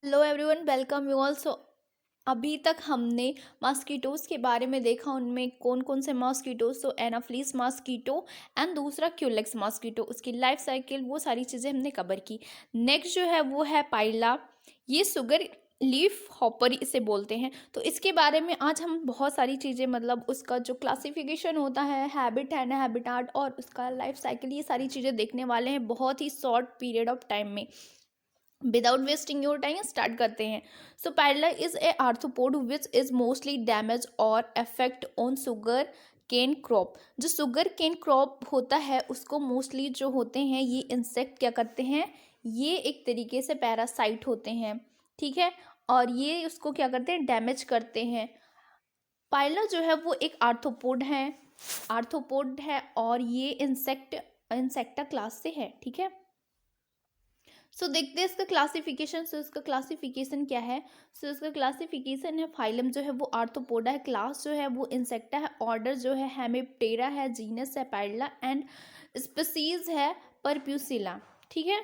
Hello everyone, welcome you all. So अभी तक हमने मॉस्किटोज़ के बारे में देखा, उनमें कौन कौन से मॉस्किटोज़, तो एनाफ्लीस मॉस्किटो एंड दूसरा क्यूलेक्स मॉस्किटो, उसकी लाइफ साइकिल, वो सारी चीज़ें हमने कवर की। नेक्स्ट जो है वो है पाइला। ये शुगर लीफ हॉपर इसे बोलते हैं। तो इसके बारे में आज हम बहुत सारी चीज़ें, मतलब उसका जो क्लासिफिकेशन होता है, हैबिट एंड हैबिटाट और उसका लाइफ साइकिल, ये सारी चीज़ें देखने वाले हैं बहुत ही शॉर्ट पीरियड ऑफ टाइम में। Without wasting your time start करते हैं। So pyrilla is a arthropod which is mostly damage और affect on sugar cane crop. जो शुगर केन क्रॉप होता है उसको मोस्टली जो होते हैं ये इंसेक्ट क्या करते हैं, ये एक तरीके से पैरासाइट होते हैं, ठीक है। और ये उसको क्या करते हैं, डैमेज करते हैं। पाइला जो है वो एक आर्थ्रोपोड है और ये इंसेक्टा क्लास से है, ठीक है। सो देखते हैं इसका क्लासिफिकेशन। सो इसका क्लासिफिकेशन क्या है। सो इसका क्लासिफिकेशन है, फाइलम जो है वो आर्थ्रोपोडा है, क्लास जो है वो इंसेक्टा है, ऑर्डर जो है हेमिप्टेरा है, जीनस है पाइला एंड स्पीसीज है परप्यूसिला, ठीक है।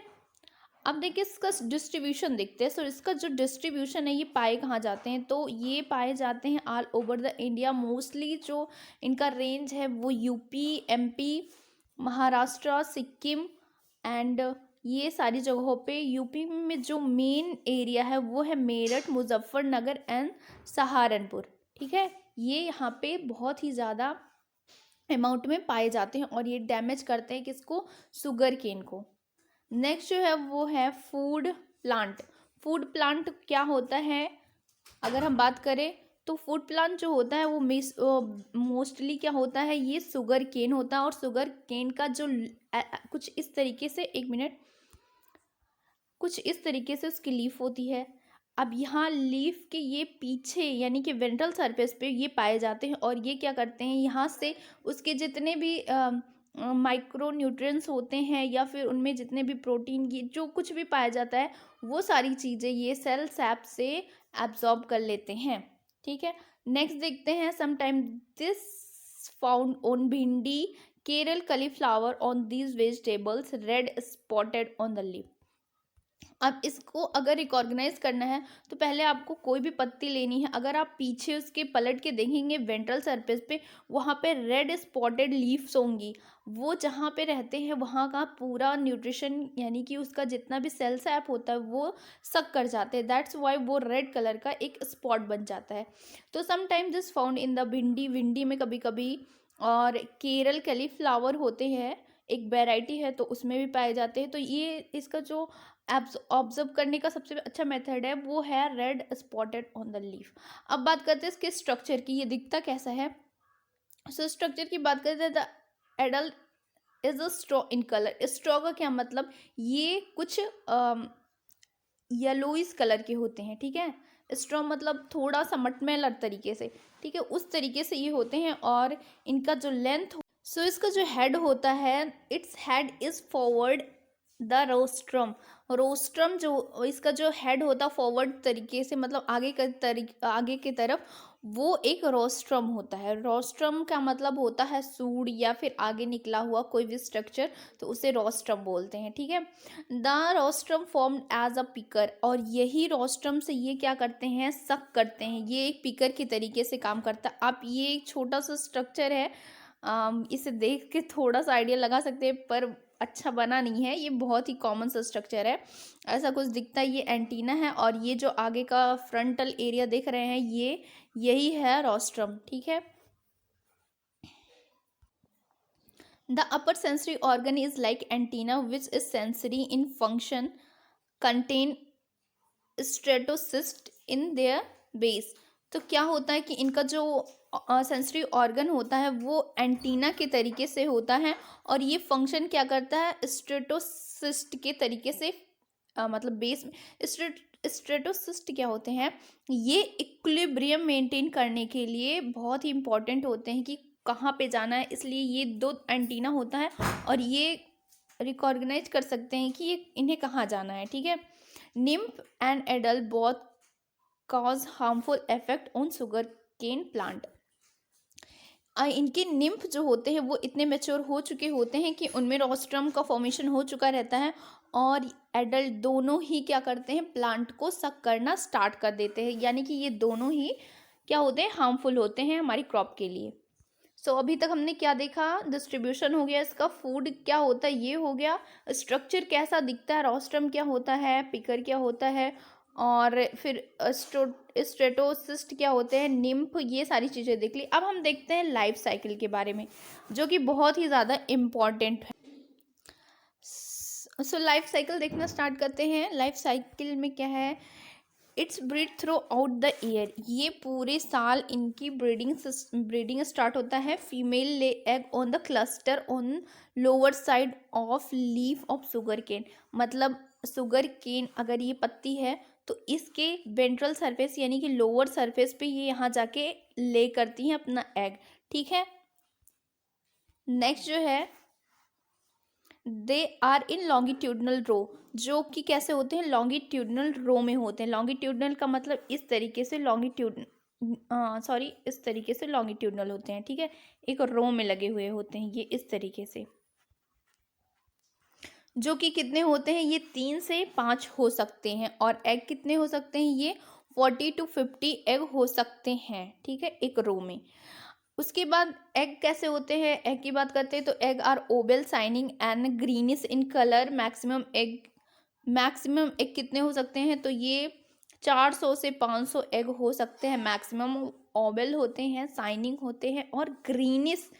अब देखिए इसका डिस्ट्रीब्यूशन देखते हैं। सो इसका जो डिस्ट्रीब्यूशन है ये पाए कहाँ जाते हैं, तो ये पाए जाते हैं all over the India. Mostly जो इनका रेंज है वो UP, MP, Maharashtra, Sikkim and ये सारी जगहों पे। यूपी में जो मेन एरिया है वो है मेरठ, मुजफ्फरनगर एंड सहारनपुर, ठीक है। ये यहाँ पे बहुत ही ज़्यादा अमाउंट में पाए जाते हैं और ये डैमेज करते हैं किसको, शुगर केन को। नेक्स्ट जो है वो है फूड प्लांट। फूड प्लांट क्या होता है, अगर हम बात करें तो फूड प्लांट जो होता है वो मोस्टली क्या होता है, ये शुगर केन होता है। और शुगर केन का जो कुछ इस तरीके से, एक मिनट, कुछ इस तरीके से उसकी लीफ होती है। अब यहाँ लीफ के ये पीछे यानी कि वेंट्रल सरफेस पे ये पाए जाते हैं और ये क्या करते हैं, यहाँ से उसके जितने भी माइक्रो न्यूट्रिएंट्स होते हैं या फिर उनमें जितने भी प्रोटीन, ये जो कुछ भी पाया जाता है वो सारी चीज़ें ये सेल सैप से एब्जॉर्ब कर लेते हैं, ठीक है। नेक्स्ट देखते हैं, समटाइम दिस फाउंड ऑन भिंडी, Kerala cauliflower on these vegetables, red spotted on the leaf. अब इसको अगर रिकॉर्गनाइज करना है तो पहले आपको कोई भी पत्ती लेनी है। अगर आप पीछे उसके पलट के देखेंगे वेंट्रल सरफेस पे, वहाँ पे रेड स्पॉटेड लीव्स होंगी। वो जहाँ पे रहते हैं वहाँ का पूरा न्यूट्रिशन यानी कि उसका जितना भी सेल सैप होता है वो सक कर जाते हैं। दैट्स वाई वो रेड कलर का एक स्पॉट बन जाता है। तो sometime this found in the भिंडी में कभी कभी, और केरल cauliflower होते हैं, एक वेराइटी है तो उसमें भी पाए जाते हैं। तो ये इसका जो ऑब्जर्व करने का सबसे अच्छा मेथड है वो है red spotted on the leaf. अब बात करते हैं इसके स्ट्रक्चर की, ये दिखता कैसा है। सो स्ट्रक्चर की बात करते हैं, the adult is a straw in colour. Straw का क्या मतलब, ये कुछ येलोइस कलर के होते हैं, ठीक है। स्ट्रॉ मतलब थोड़ा सा मटमैला तरीके से, ठीक है, उस तरीके से ये होते हैं। और इनका जो लेंथ, सो इसका जो हेड होता है, its head is forward the rostrum. Rostrum जो इसका जो हेड होता फॉरवर्ड तरीके से, मतलब आगे की तरफ, वो एक रोस्ट्रम होता है। रोस्ट्रम का मतलब होता है सूंड या फिर आगे निकला हुआ कोई भी स्ट्रक्चर, तो उसे रोस्ट्रम बोलते हैं, ठीक है। The rostrum formed as a picker, और यही रोस्ट्रम से ये क्या करते हैं, सक करते हैं। ये एक पिकर की तरीके से काम करता है। आप ये एक छोटा सा स्ट्रक्चर है, इसे देख के थोड़ा सा आइडिया लगा सकते हैं पर अच्छा बना नहीं है, ये बहुत ही कॉमन सा स्ट्रक्चर है, ऐसा कुछ दिखता है। ये एंटीना है और ये जो आगे का फ्रंटल एरिया देख रहे हैं ये यही है रोस्ट्रम, ठीक है। The upper sensory organ is like antenna which is sensory in function, contain statocyst in their base. तो क्या होता है कि इनका जो सेंसरी ऑर्गन होता है वो एंटीना के तरीके से होता है और ये फंक्शन क्या करता है, स्ट्रेटोसिस्ट के तरीके से, मतलब बेस में। स्ट्रेटोसिस्ट क्या होते हैं, ये इक्विलिब्रियम मेंटेन करने के लिए बहुत ही इंपॉर्टेंट होते हैं कि कहाँ पे जाना है, इसलिए ये दो एंटीना होता है और ये रिकॉर्गनाइज कर सकते हैं कि ये इन्हें कहाँ जाना है, ठीक है। nymph and adult both cause harmful effect on sugarcane plant। इनके निम्फ जो होते हैं वो इतने मैच्योर हो चुके होते हैं कि उनमें रोस्ट्रम का फॉर्मेशन हो चुका रहता है और एडल्ट दोनों ही क्या करते हैं, प्लांट को सक करना स्टार्ट कर देते हैं, यानी कि ये दोनों ही क्या होते हैं, हार्मफुल होते हैं हमारी क्रॉप के लिए। सो अभी तक हमने क्या देखा, डिस्ट्रीब्यूशन हो गया इसका, फूड क्या होता है ये हो गया, स्ट्रक्चर कैसा दिखता है, रोस्ट्रम क्या होता है, पिकर क्या होता है, और फिर स्ट्रेटोसिस्ट क्या होते हैं, निम्फ, ये सारी चीज़ें देख ली। अब हम देखते हैं लाइफ साइकिल के बारे में, जो कि बहुत ही ज़्यादा इम्पॉर्टेंट है। सो लाइफ साइकिल देखना स्टार्ट करते हैं। लाइफ साइकिल में क्या है, it's breed through out the year, ये पूरे साल इनकी ब्रीडिंग स्टार्ट होता है। Female lay egg on the cluster on lower side of leaf of sugarcane, मतलब शुगर केन अगर ये पत्ती है तो इसके वेंट्रल सरफेस यानी कि लोअर सरफेस पे ये यहाँ जाके ले करती हैं अपना एग, ठीक है। नेक्स्ट जो है, दे आर इन लॉन्गिट्यूडनल रो, जो कि कैसे होते हैं, लॉन्गिट्यूडनल रो में होते हैं। लॉन्गिट्यूडनल का मतलब इस तरीके से इस तरीके से लॉन्गिट्यूडनल होते हैं, ठीक है, एक रो में लगे हुए होते हैं ये इस तरीके से, जो कि कितने होते हैं, ये 3 से 5 हो सकते हैं। और एग कितने हो सकते हैं, ये 40 to 50 एग हो सकते हैं, ठीक है, एक रो में। उसके बाद एग कैसे होते हैं, एग की बात करते हैं तो egg are oval shining and greenish in colour. Maximum egg कितने हो सकते हैं, तो ये 400 से 500 एग हो सकते हैं मैक्सिमम। ओवल होते हैं, शाइनिंग होते हैं और ग्रीनिश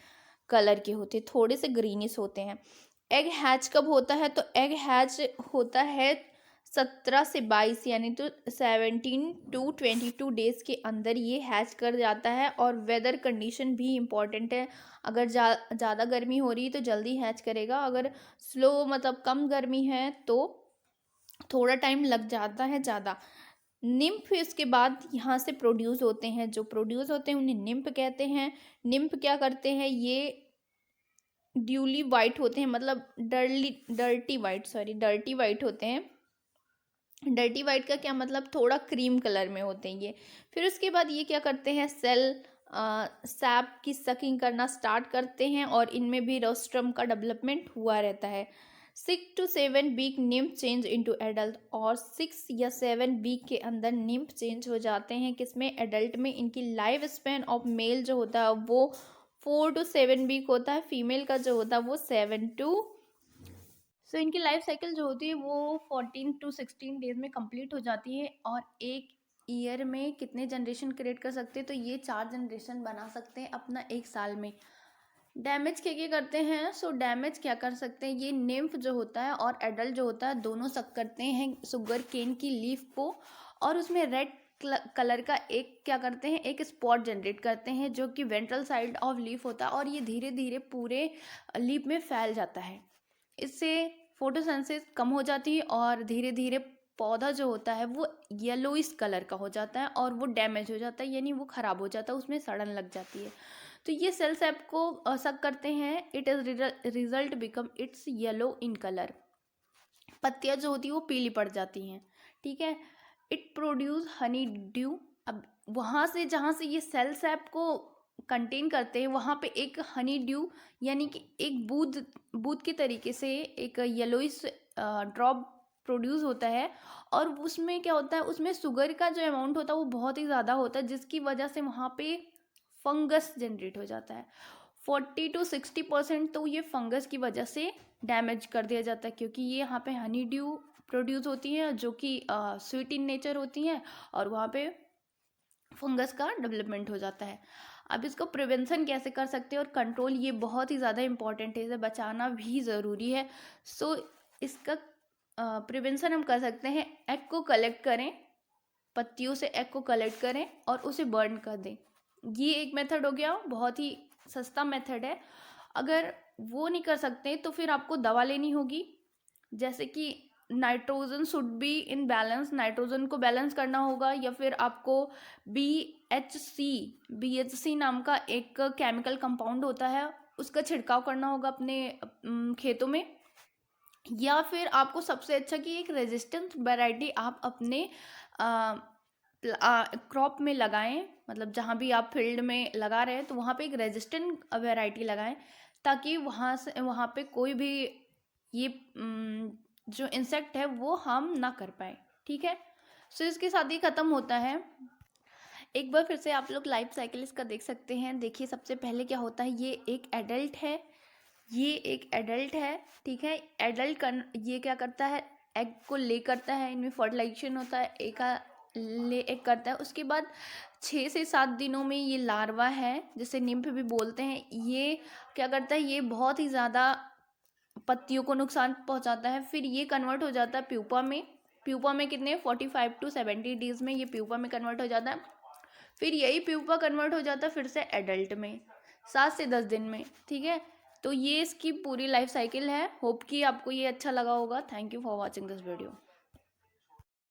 कलर के होते हैं, थोड़े से ग्रीनिश होते हैं। एग हैच कब होता है, तो एग हैच होता है 17 से 22 यानी तो 17 to 22 डेज के अंदर ये हैच कर जाता है। और वेदर कंडीशन भी इम्पॉर्टेंट है, अगर ज़्यादा गर्मी हो रही है तो जल्दी हैच करेगा, अगर स्लो मतलब कम गर्मी है तो थोड़ा टाइम लग जाता है ज़्यादा। निम्फ इसके बाद यहाँ से प्रोड्यूस होते हैं, जो प्रोड्यूस होते हैं उन्हें निम्फ कहते हैं। निम्फ क्या करते हैं, ये ड्यूली वाइट होते हैं, मतलब डर्टी वाइट होते हैं। डर्टी वाइट का क्या मतलब, थोड़ा क्रीम कलर में होते हैं ये। फिर उसके बाद ये क्या करते हैं, सेल सैप की सकिंग करना स्टार्ट करते हैं और इनमें भी रोस्ट्रम का डेवलपमेंट हुआ रहता है। 6 to 7 week nymph change into adult, और 6 या 7 वीक के अंदर निम्फ चेंज हो जाते हैं किसमें, एडल्ट में। इनकी लाइफ स्पेन ऑफ मेल जो होता है वो 4 to 7 वीक होता है, फीमेल का जो होता है वो 7 to। सो इनकी लाइफ साइकिल जो होती है वो 14 to 16 डेज में कंप्लीट हो जाती है। और एक ईयर में कितने जनरेशन क्रिएट कर सकते हैं, तो ये 4 जनरेशन बना सकते हैं अपना एक साल में। डैमेज क्या क्या करते हैं, सो डैमेज क्या कर सकते हैं, ये निम्फ जो होता है और एडल्ट जो होता है दोनों सक करते हैं शुगर केन की लीफ को, और उसमें रेड कलर का एक क्या करते हैं, एक स्पॉट जनरेट करते हैं जो कि वेंट्रल साइड ऑफ लीफ होता है, और ये धीरे धीरे पूरे लीफ में फैल जाता है। इससे फोटोसिंथेसिस कम हो जाती है और धीरे धीरे पौधा जो होता है वो येलोइश कलर का हो जाता है और वो डैमेज हो जाता है, यानी वो ख़राब हो जाता है, उसमें सड़न लग जाती है। तो ये सेल सैप को सक करते हैं, it is result become it's yellow in colour, पत्तियाँ जो होती है वो पीली पड़ जाती हैं, ठीक है। इट प्रोड्यूस हनी ड्यू, अब वहाँ से जहाँ से ये सेल सैप को कंटेन करते हैं वहाँ पे एक हनी ड्यू यानी कि एक बूंद बूंद के तरीके से एक येलोइश ड्रॉप प्रोड्यूस होता है। और उसमें क्या होता है, उसमें शुगर का जो अमाउंट होता है वो बहुत ही ज़्यादा होता है, जिसकी वजह से वहाँ पे फंगस जनरेट हो जाता है। 40 to 60% तो ये फंगस की वजह से डैमेज कर दिया जाता है, क्योंकि ये यहाँ पे हनी ड्यू प्रोड्यूस होती है जो कि स्वीट इन नेचर होती हैं, और वहाँ पे फंगस का डेवलपमेंट हो जाता है। अब इसको प्रिवेंशन कैसे कर सकते हैं और कंट्रोल, ये बहुत ही ज़्यादा इंपॉर्टेंट है, इसे बचाना भी ज़रूरी है। सो इसका प्रिवेंशन हम कर सकते हैं, एग को कलेक्ट करें, पत्तियों से एग को कलेक्ट करें और उसे बर्न कर दें। ये एक मेथड हो गया, बहुत ही सस्ता मेथड है। अगर वो नहीं कर सकते तो फिर आपको दवा लेनी होगी, जैसे कि nitrogen should be in balance, nitrogen को बैलेंस करना होगा, या फिर आपको BHC नाम का एक केमिकल कंपाउंड होता है उसका छिड़काव करना होगा अपने खेतों में। या फिर आपको सबसे अच्छा कि एक रेजिस्टेंट वैरायटी आप अपने क्रॉप में लगाएं, मतलब जहाँ भी आप फील्ड में लगा रहे हैं तो वहाँ पे एक रेजिस्टेंट वैरायटी लगाएं, ताकि वहाँ पे कोई भी ये जो इंसेक्ट है वो हार्म ना कर पाए, ठीक है। सो इसके साथ ही ख़त्म होता है। एक बार फिर से आप लोग लाइफ साइकिल इसका देख सकते हैं। देखिए सबसे पहले क्या होता है, ये एक एडल्ट है, ये एक एडल्ट है, ठीक है। ये क्या करता है, एग को ले करता है, इनमें फर्टिलाइजेशन होता है, एक करता है। उसके बाद 6 से 7 दिनों में ये लार्वा है, जिसे निम्फ भी बोलते हैं, ये क्या करता है, ये बहुत ही ज़्यादा पत्तियों को नुकसान पहुंचाता है। फिर ये कन्वर्ट हो जाता है प्यूपा में। प्यूपा में कितने 45 to 70 डेज में ये प्यूपा में कन्वर्ट हो जाता है। फिर यही प्यूपा कन्वर्ट हो जाता है फिर से एडल्ट में 7 से 10 दिन में, ठीक है। तो ये इसकी पूरी लाइफ साइकिल है। होप कि आपको ये अच्छा लगा होगा। Thank you for watching this video.